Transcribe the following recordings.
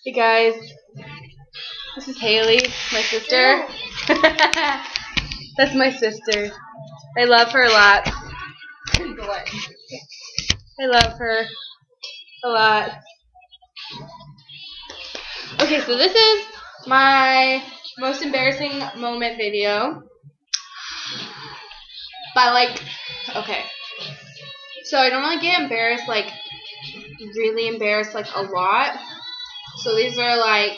Hey guys, this is Haley, my sister. That's my sister. I love her a lot. I love her a lot. Okay, so this is my most embarrassing moment video. Okay. So I normally get embarrassed, like, really embarrassed, like, a lot. So these are, like,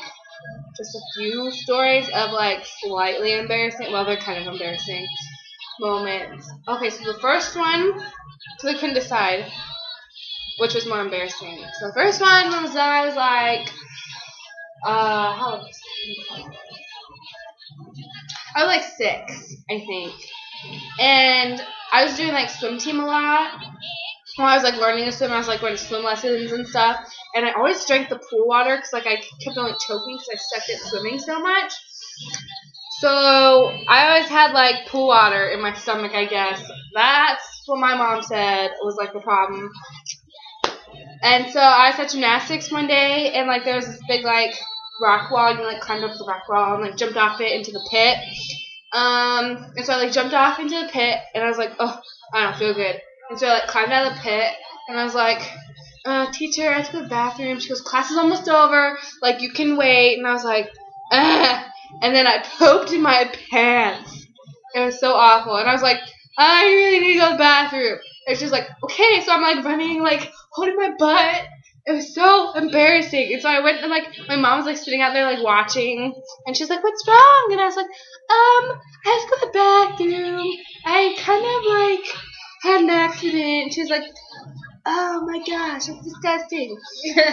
just a few stories of, like, slightly embarrassing, well, they're kind of embarrassing moments. Okay, so the first one, so I couldn't decide which was more embarrassing. So the first one was that I was, like, how old was I was, like, 6, I think. And I was doing, like, swim team a lot. When I was, like, learning to swim, I was, like, going to swim lessons and stuff. And I always drank the pool water because, like, I kept on, like, choking because I sucked at swimming so much. So I always had, like, pool water in my stomach, I guess. That's what my mom said was, like, the problem. And so I was at gymnastics one day, and, like, there was this big, like, rock wall, and you, like, climbed up the rock wall and, like, jumped off it into the pit. And so I, like, jumped off into the pit, and I was like, oh, I don't feel good. And so I, like, climbed out of the pit, and I was like, teacher, I have to go to the bathroom. She goes, class is almost over. Like, you can wait. And I was like, ugh. And then I pooped in my pants. It was so awful. And I was like, I really need to go to the bathroom. And she was like, okay. So I'm, like, running, like, holding my butt. It was so embarrassing. And so I went, and, like, my mom was, like, sitting out there, like, watching. And she's like, what's wrong? And I was like, I have to go to the bathroom. I kind of, like, had an accident. She was like, oh my gosh, that's disgusting.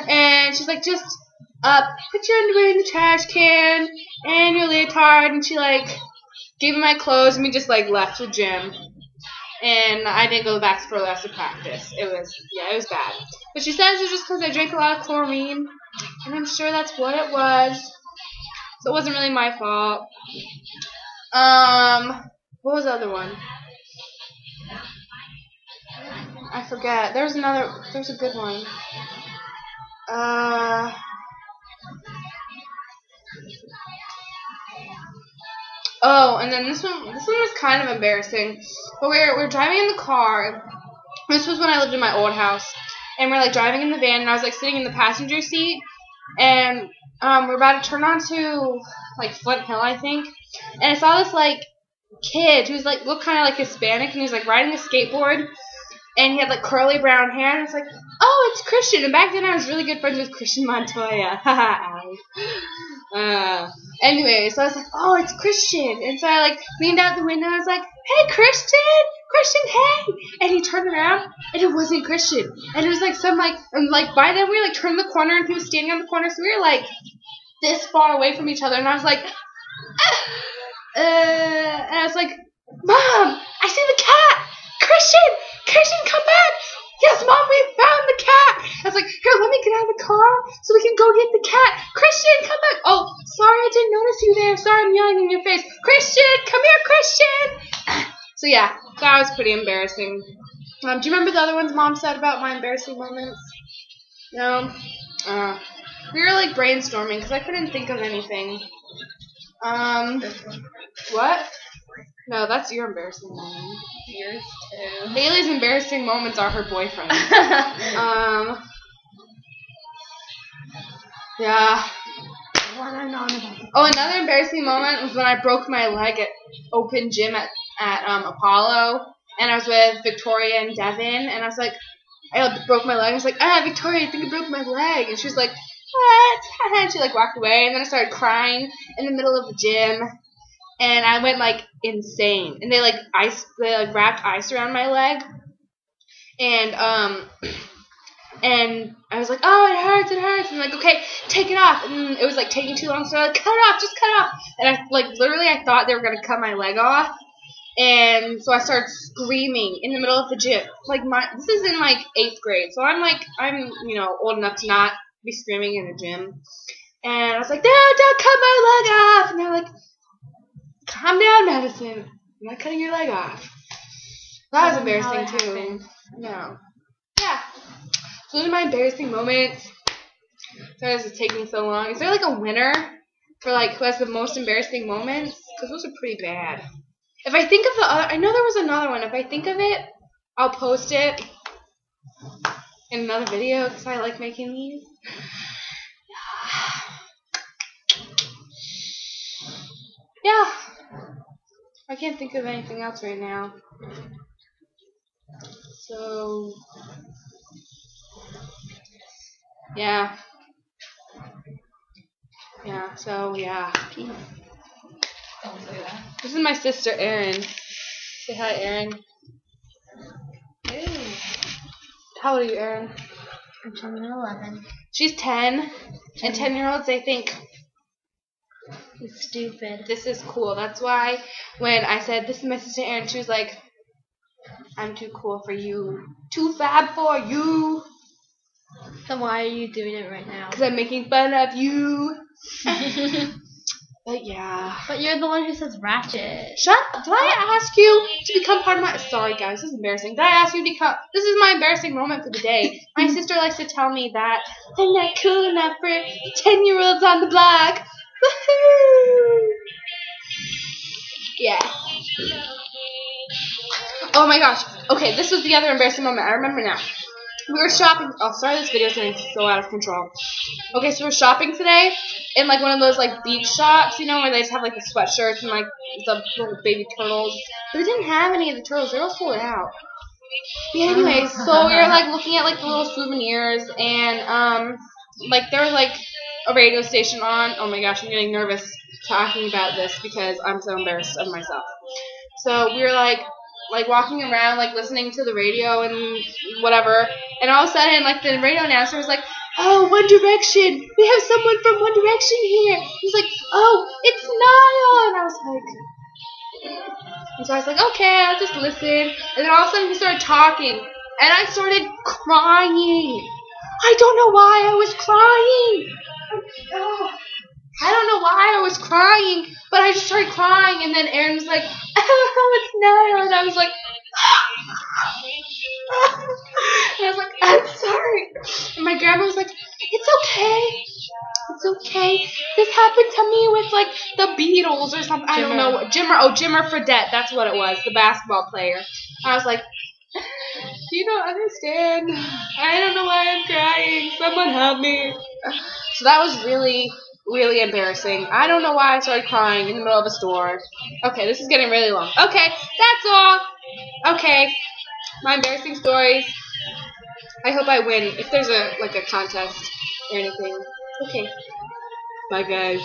And she's like, just put your underwear in the trash can and your leotard. And she, like, gave me my clothes, and we just, like, left the gym. And I didn't go back for the rest of practice. It was bad. But she says it's just because I drank a lot of chlorine, and I'm sure that's what it was. So it wasn't really my fault. What was the other one? I forget. There's a good one. Oh, and then this one was kind of embarrassing. But we're driving in the car. This was when I lived in my old house. And we're, like, driving in the van, and I was, like, sitting in the passenger seat. And we're about to turn onto, like, Flint Hill, I think. And I saw this, like, kid who's, like, looked kind of like Hispanic, and he was, like, riding a skateboard. And he had, like, curly brown hair, and it's like, oh, it's Christian. And back then I was really good friends with Christian Montoya. Anyway, so I was like, oh, it's Christian. And so I, like, leaned out the window, and I was like, hey, Christian, hey. And he turned around, and it wasn't Christian. And it was, like, and, like, by then we were, like, turning the corner, and he was standing on the corner, so we were, like, this far away from each other. And I was like, and I was like, Mom, I see the cat. Christian, come back! Yes, Mom, we found the cat! I was like, here, let me get out of the car so we can go get the cat. Christian, come back! Oh, sorry, I didn't notice you there. Sorry, I'm yelling in your face. Christian, come here, Christian! So, yeah, that was pretty embarrassing. Do you remember the other ones Mom said about my embarrassing moments? No? We were, like, brainstorming because I couldn't think of anything. What? No, that's your embarrassing moment. Yours too. Haley's embarrassing moments are her boyfriend. Yeah. Oh, another embarrassing moment was when I broke my leg at open gym at Apollo, and I was with Victoria and Devin, and I was like, I broke my leg. I was like, Victoria, I think I broke my leg, and she was like, what? And she, like, walked away, and then I started crying in the middle of the gym. And I went, like, insane. And they wrapped ice around my leg. And I was like, oh, it hurts. And like, okay, take it off. And it was, like, taking too long. So I was like, cut it off, just cut it off. And I, like, literally I thought they were going to cut my leg off. And so I started screaming in the middle of the gym. Like, this is in, like, 8th grade. So I'm, you know, old enough to not be screaming in a gym. And I was like, no, don't cut my leg off. And they're like, calm down, Madison. I'm not cutting your leg off. That was embarrassing, too. No. Yeah. So those are my embarrassing moments. Because it's taking so long. Is there like a winner for like who has the most embarrassing moments? Because those are pretty bad. If I think of the other, I know there was another one. If I think of it, I'll post it in another video because I like making these. Yeah. I can't think of anything else right now. So, yeah. Yeah, so, yeah. Don't say that. This is my sister, Erin. Say hi, Erin. Ew. How old are you, Erin? I'm turning 11. She's 10. And 10-year-olds, they think You're stupid. this is cool. That's why when I said, this is my sister, Erin, she was like, I'm too cool for you. Too fab for you. Then why are you doing it right now? Because I'm making fun of you. But yeah. But you're the one who says ratchet. Shut up. Did I ask you to become part of my... Sorry, guys. This is embarrassing. Did I ask you to become... This is my embarrassing moment for the day. My sister likes to tell me that I'm not cool enough for 10-year-olds on the block. Woohoo! Yeah. Oh my gosh. Okay, this was the other embarrassing moment. I remember now. We were shopping. Oh, sorry, this video is getting so out of control. Okay, so we're shopping today in like one of those like beach shops, you know, where they just have like the sweatshirts and like the little baby turtles. But they didn't have any of the turtles. They all sold out. Yeah, anyway, so we were like looking at like the little souvenirs and like there was like a radio station on. Oh my gosh, I'm getting nervous talking about this because I'm so embarrassed of myself. So we were like walking around, like listening to the radio and whatever, and all of a sudden, like the radio announcer was like, "Oh, One Direction, we have someone from One Direction here." He's like, "Oh, it's Niall," and I was like, "Okay, I'll just listen." And then all of a sudden, he started talking, and I started crying. I don't know why I was crying. I don't know why I was crying, but I just started crying, and then Erin was like, "Oh, it's Niall," and I was like, and I was like, "I'm sorry." And my grandma was like, "It's okay. It's okay. This happened to me with, like, the Beatles or something. I don't know. Jimmer Fredette. That's what it was, the basketball player." I was like, "You don't understand. I don't know why I'm crying. Someone help me." So that was really, really embarrassing. I don't know why I started crying in the middle of a store. Okay, this is getting really long. Okay, that's all. Okay, my embarrassing stories. I hope I win if there's a contest or anything. Okay. Bye, guys.